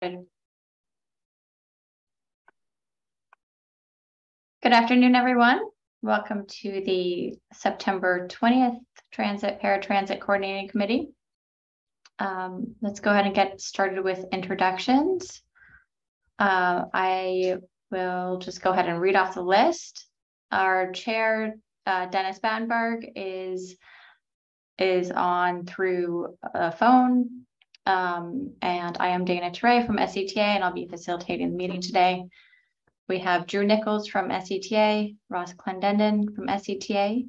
Good afternoon, everyone. Welcome to the September 20th Transit-Paratransit Coordinating Committee. Let's go ahead and get started with introductions. I will just go ahead and read off the list. Our chair, Dennis Battenberg, is on through a phone. And I am Dana Teray from SCTA, and I'll be facilitating the meeting today. We have Drew Nichols from SCTA, Ross Clendenden from SCTA,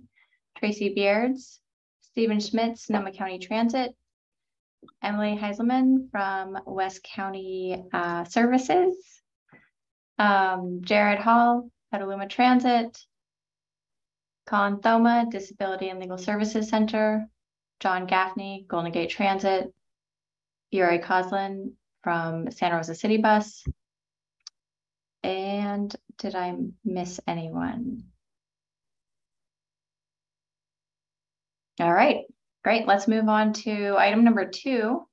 Tracy Beards, Stephen Schmitz, Sonoma County Transit, Emily Heiselman from West County Services, Jared Hall, Petaluma Transit, Colin Thoma, Disability and Legal Services Center, John Gaffney, Golden Gate Transit, Yuri Coslin from Santa Rosa City Bus. And did I miss anyone? All right, great. Let's move on to item number 2,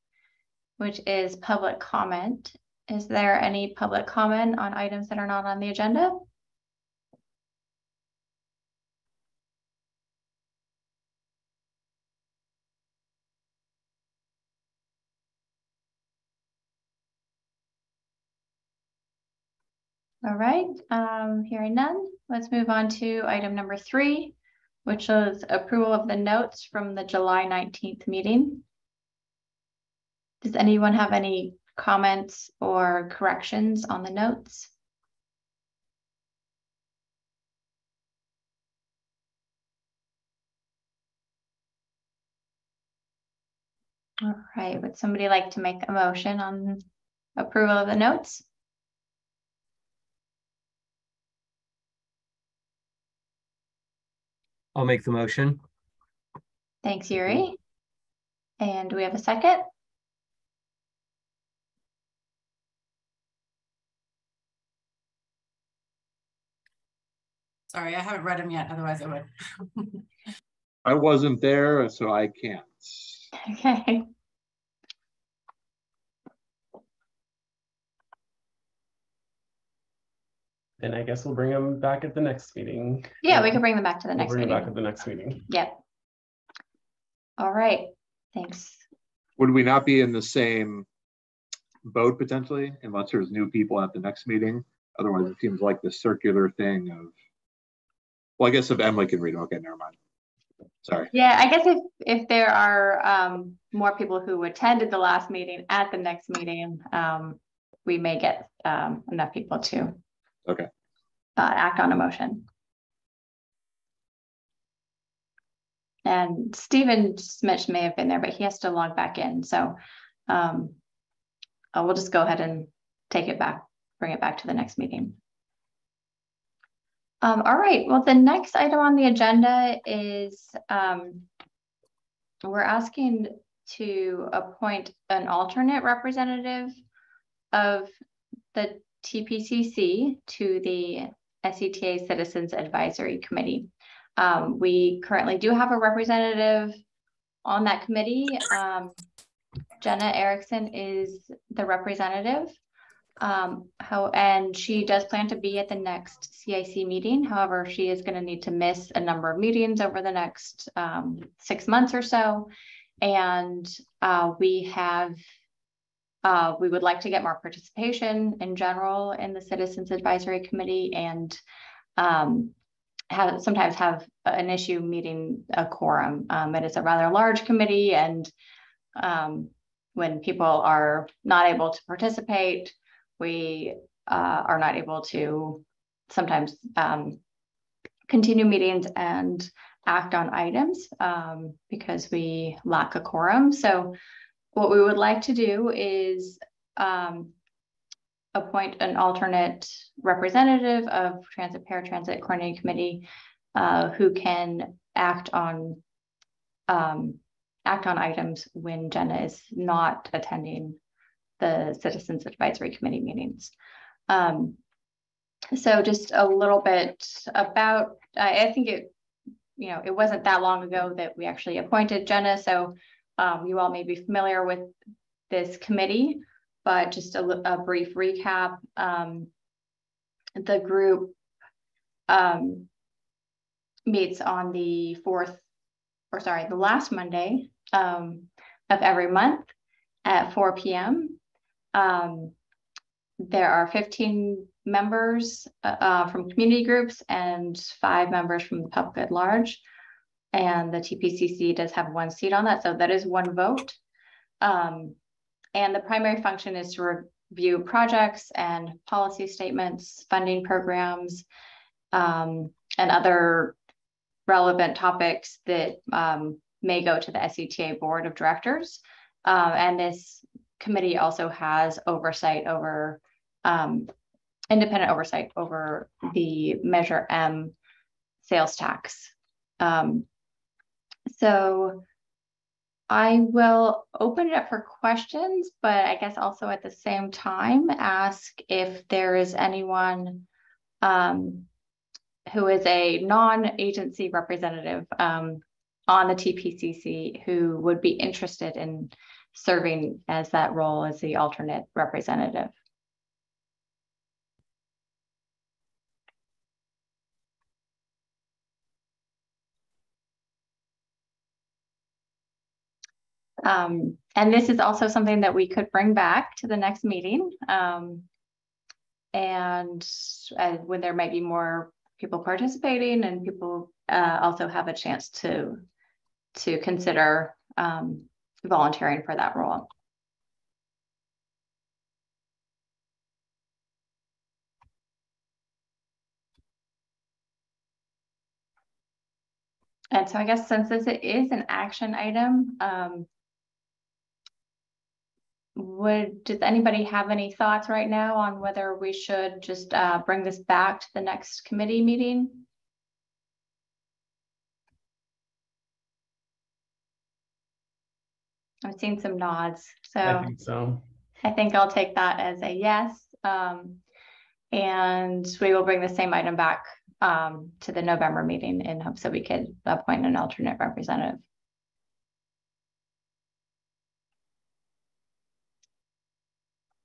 which is public comment. Is there any public comment on items that are not on the agenda? All right, hearing none, let's move on to item number 3, which is approval of the notes from the July 19th meeting. Does anyone have any comments or corrections on the notes? All right, would somebody like to make a motion on approval of the notes? I'll make the motion. Thanks, Yuri. And do we have a second? Sorry, I haven't read them yet, otherwise I would. I wasn't there, so I can't. Okay. Then I guess we'll bring them back at the next meeting. Yeah, we can bring them back to the next meeting. meeting. Back at the next meeting. Yep. All right. Thanks. Would we not be in the same boat potentially, unless there's new people at the next meeting? Otherwise, it seems like the circular thing of. Well, I guess if Emily can read them, okay, never mind. Sorry. Yeah, I guess if there are more people who attended the last meeting at the next meeting, we may get enough people to. Okay. Act on a motion. And Stephen Smith may have been there, but he has to log back in. So we'll just go ahead and take it back, bring it back to the next meeting. All right, well, the next item on the agenda is we're asking to appoint an alternate representative of the TPCC to the SCTA Citizens Advisory Committee. We currently do have a representative on that committee. Jenna Erickson is the representative. And she does plan to be at the next CIC meeting. However, she is going to need to miss a number of meetings over the next 6 months or so. And we would like to get more participation in general in the Citizens Advisory Committee, and sometimes have an issue meeting a quorum. It is a rather large committee, and when people are not able to participate, we are not able to sometimes continue meetings and act on items because we lack a quorum. So what we would like to do is appoint an alternate representative of Transit-Paratransit Coordinating Committee who can act on items when Jenna is not attending the Citizens Advisory Committee meetings. So just a little bit about, I think it wasn't that long ago that we actually appointed Jenna. So you all may be familiar with this committee. but just a brief recap. The group meets on the last Monday of every month at 4 p.m. There are 15 members from community groups and 5 members from the public at large. And the TPCC does have 1 seat on that, so that is 1 vote. And the primary function is to review projects and policy statements, funding programs, and other relevant topics that may go to the SCTA Board of Directors. And this committee also has oversight over independent oversight over the Measure M sales tax. So I will open it up for questions, but I guess also at the same time ask if there is anyone who is a non-agency representative on the TPCC who would be interested in serving as that role as the alternate representative. And this is also something that we could bring back to the next meeting. And when there might be more people participating and people also have a chance to consider volunteering for that role. And so I guess since this is an action item, does anybody have any thoughts right now on whether we should just bring this back to the next committee meeting? I've seen some nods, so I think so. I think I'll take that as a yes. And we will bring the same item back to the November meeting in hopes that we could appoint an alternate representative.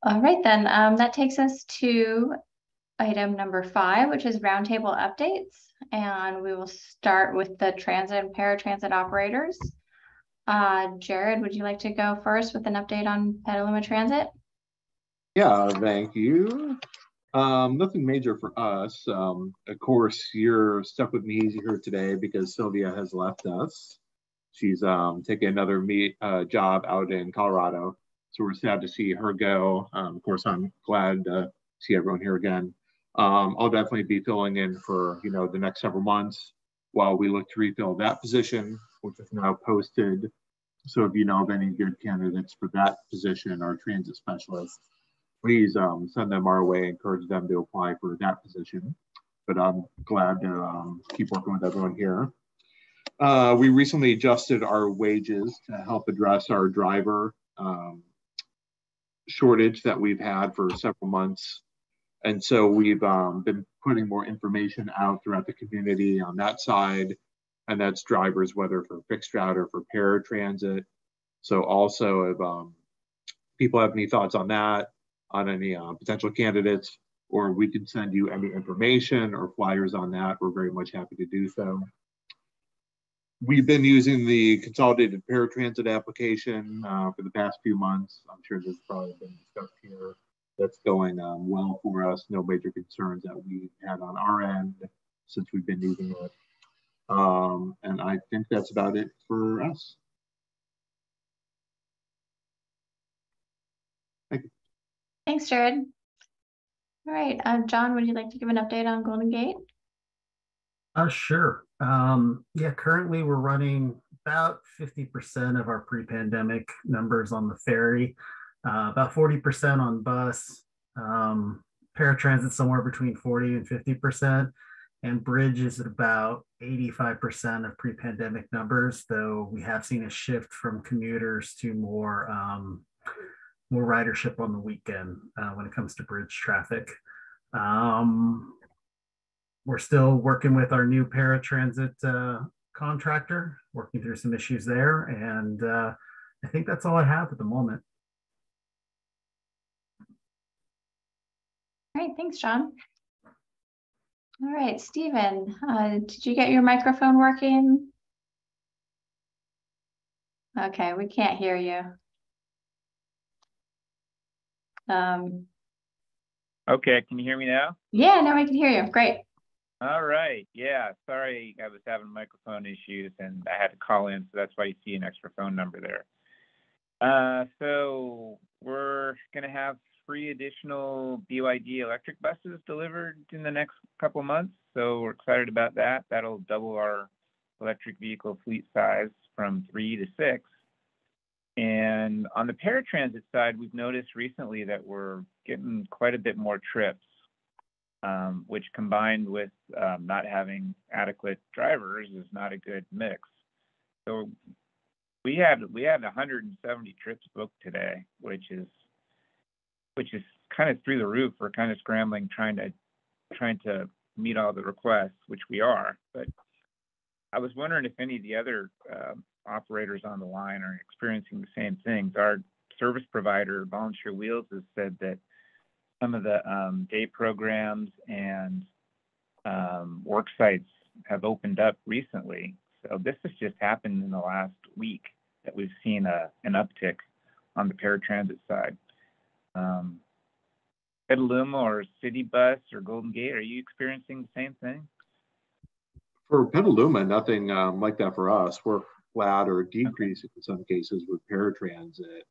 All right, then that takes us to item number 5, which is roundtable updates. And we will start with the transit and paratransit operators. Jared, would you like to go first with an update on Petaluma Transit? Yeah, thank you. Nothing major for us. Of course, you're stuck with me here today because Sylvia has left us. She's taking another job out in Colorado. So we're sad to see her go. Of course, I'm glad to see everyone here again. I'll definitely be filling in for the next several months while we look to refill that position, which is now posted. So if you know of any good candidates for that position or transit specialists, please send them our way, encourage them to apply for that position. But I'm glad to keep working with everyone here. We recently adjusted our wages to help address our driver shortage that we've had for several months. And so we've been putting more information out throughout the community on that side. And that's drivers, whether for fixed route or for paratransit. So also if people have any thoughts on that, on any potential candidates, or we can send you any information or flyers on that, we're very much happy to do so. We've been using the consolidated paratransit application for the past few months. I'm sure there's probably been discussed here. That's going well for us. No major concerns that we had on our end since we've been using it. And I think that's about it for us. Thank you. Thanks, Jared. All right, John, would you like to give an update on Golden Gate? Sure. Yeah, currently we're running about 50% of our pre-pandemic numbers on the ferry, about 40% on bus, paratransit somewhere between 40 and 50%, and bridge is at about 85% of pre-pandemic numbers, though we have seen a shift from commuters to more ridership on the weekend when it comes to bridge traffic. We're still working with our new paratransit contractor, working through some issues there. And I think that's all I have at the moment. All right, thanks, John. All right, Stephen, did you get your microphone working? Okay, we can't hear you. Okay, can you hear me now? Yeah, now we can hear you. Great. All right. Yeah, sorry, I was having microphone issues and I had to call in, so that's why you see an extra phone number there. So we're going to have 3 additional BYD electric buses delivered in the next couple of months. So we're excited about that. That'll double our electric vehicle fleet size from 3 to 6. And on the paratransit side, we've noticed recently that we're getting quite a bit more trips, which combined with not having adequate drivers is not a good mix. So we had 170 trips booked today, which is kind of through the roof. We're kind of scrambling, trying to meet all the requests, which we are. But I was wondering if any of the other operators on the line are experiencing the same things. Our service provider, Volunteer Wheels, has said that some of the day programs and work sites have opened up recently. So this has just happened in the last week that we've seen an uptick on the paratransit side. Petaluma or City Bus or Golden Gate, are you experiencing the same thing? For Petaluma, nothing like that for us. We're flat or decreasing in some cases with paratransit.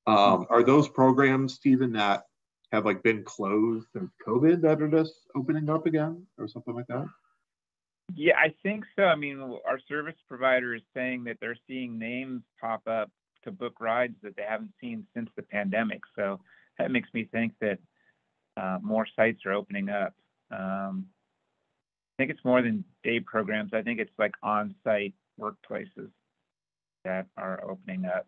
Are those programs, Stephen, that have like been closed since COVID that are just opening up again or something like that? Yeah, I think so. I mean, our service provider is saying that they're seeing names pop up to book rides that they haven't seen since the pandemic. So that makes me think that more sites are opening up. I think it's more than day programs. I think it's like on-site workplaces that are opening up.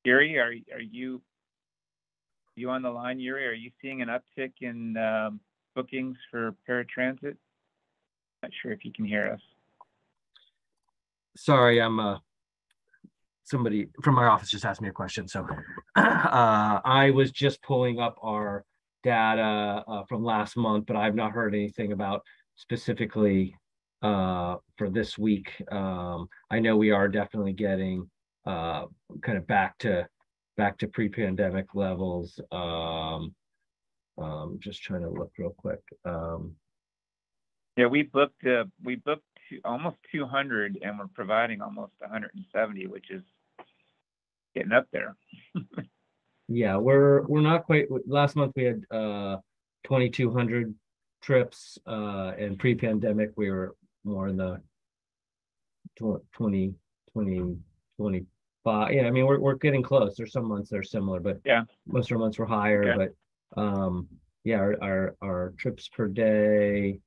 Yuri, are you on the line, Yuri? Are you seeing an uptick in bookings for paratransit? Not sure if you can hear us. Sorry, I'm somebody from my office just asked me a question. So I was just pulling up our data from last month, but I've not heard anything about specifically for this week. I know we are definitely getting kind of back to pre-pandemic levels. Just trying to look real quick. Yeah, we booked almost 200, and we're providing almost 170, which is getting up there. Yeah, we're not quite. Last month we had 2,200 trips, and pre-pandemic we were more in the 20, 25. Yeah, I mean we're getting close. There's some months that are similar, but yeah, most of our months were higher. Okay. But yeah, our trips per day.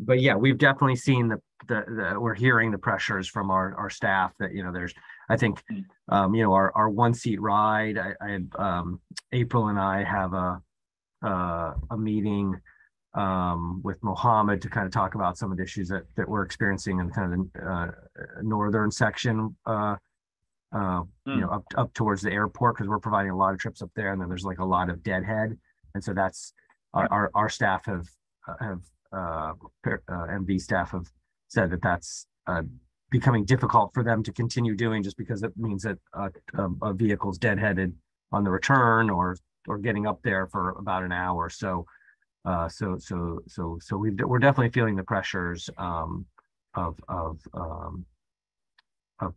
But yeah, we've definitely seen the we're hearing the pressures from our staff that, you know, there's, I think, you know, our 1-seat ride, I had April and I have a meeting with Mohammed to kind of talk about some of the issues that we're experiencing in kind of the northern section, you know, up towards the airport, because we're providing a lot of trips up there, and then there's like a lot of deadhead, and so that's our staff have MV staff have said that that's becoming difficult for them to continue doing, just because it means that a vehicle's deadheaded on the return or getting up there for about an hour. So we're definitely feeling the pressures of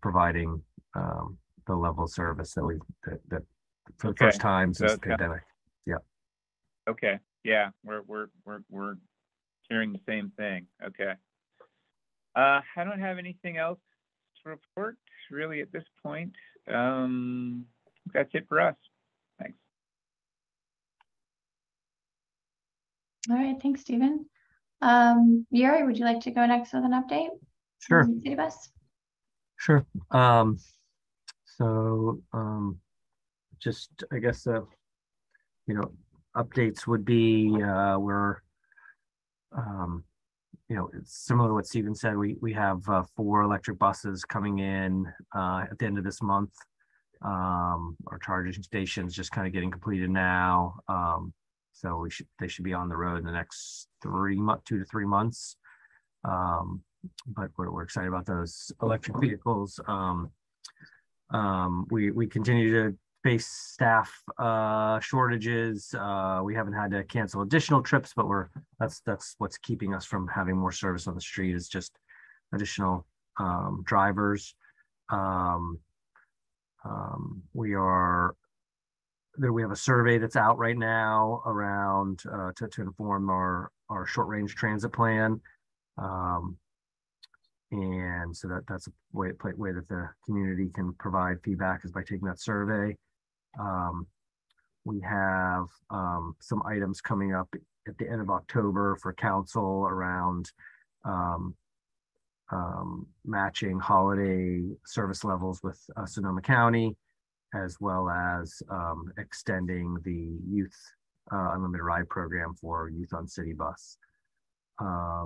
providing the level of service that for the first time since the pandemic. Yeah. Okay. Yeah, we're hearing the same thing. Okay. I don't have anything else to report really at this point. That's it for us. Thanks. All right, thanks, Stephen. Yuri, would you like to go next with an update? Sure. City Bus? Sure. Just, I guess, you know, updates would be we're, you know, it's similar to what Stephen said. We have 4 electric buses coming in at the end of this month. Our charging stations just kind of getting completed now. So they should be on the road in the next 2 to 3 months. But we're excited about those electric vehicles. We continue to face staff shortages. We haven't had to cancel additional trips, but that's what's keeping us from having more service on the street, is just additional drivers. We have a survey that's out right now around to inform our short range transit plan. And so that's a way that the community can provide feedback, is by taking that survey. We have some items coming up at the end of October for council around matching holiday service levels with Sonoma County, as well as extending the youth unlimited ride program for youth on city bus. I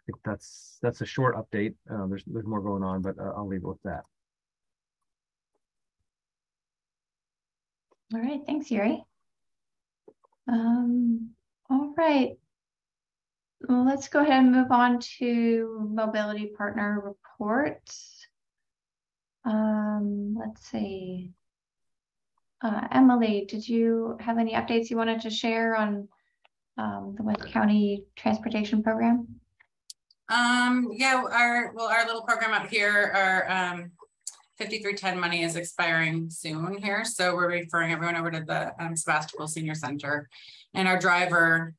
think that's a short update. There's more going on, but I'll leave it with that. All right, thanks, Yuri. All right. Well, let's go ahead and move on to mobility partner reports. Let's see. Emily, did you have any updates you wanted to share on the West County Transportation Program? Yeah, our little program up here, our 5310 money is expiring soon here, so we're referring everyone over to the Sebastopol Senior Center. And our driver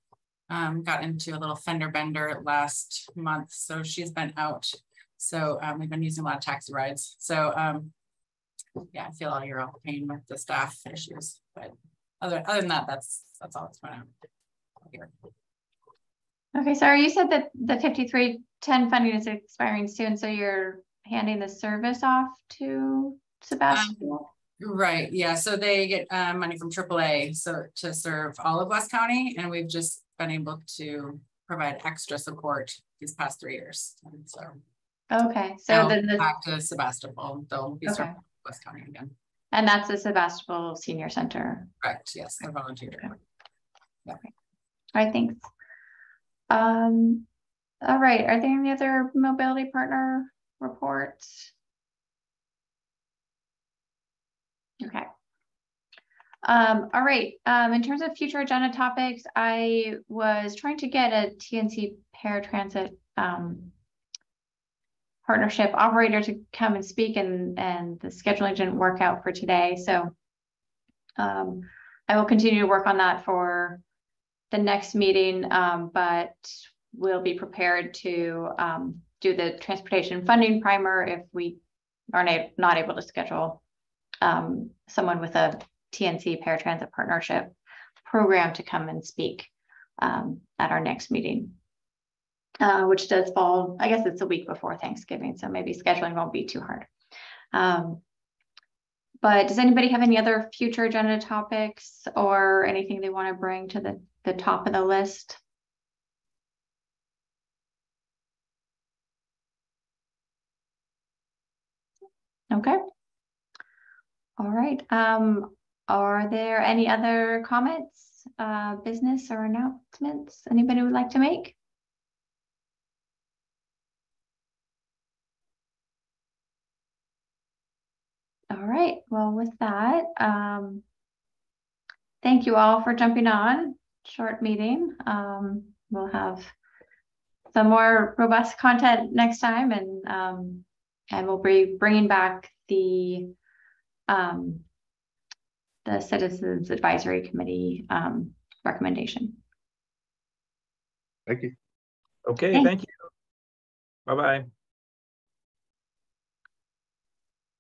got into a little fender bender last month, so she's been out. So we've been using a lot of taxi rides. So yeah, I feel all your pain with the staff issues, but other than that, that's all that's going on here. Okay, sorry, you said that the 5310 funding is expiring soon, so you're handing the service off to Sebastopol? Right, yeah, so they get money from AAA so to serve all of West County, and we've just been able to provide extra support these past 3 years. And so okay, so then back to Sebastopol, they'll be serving West County again. And that's the Sebastopol Senior Center. Correct, yes, they're volunteer. Okay. Yeah. All right, thanks. All right, are there any other mobility partner reports? Okay. All right, in terms of future agenda topics, I was trying to get a TNC-Paratransit partnership operator to come and speak, and the scheduling didn't work out for today. So I will continue to work on that for the next meeting, but we'll be prepared to do the transportation funding primer if we are not able to schedule someone with a TNC-Paratransit partnership program to come and speak at our next meeting, which does fall, I guess it's a week before Thanksgiving, so maybe scheduling won't be too hard. But does anybody have any other future agenda topics or anything they want to bring to the top of the list? Okay. All right. Are there any other comments, business or announcements anybody would like to make? All right. Well, with that, thank you all for jumping on. Short meeting. We'll have some more robust content next time, and we'll be bringing back the Citizens Advisory Committee recommendation. Thank you. Okay, Thanks. thank you. Bye-bye.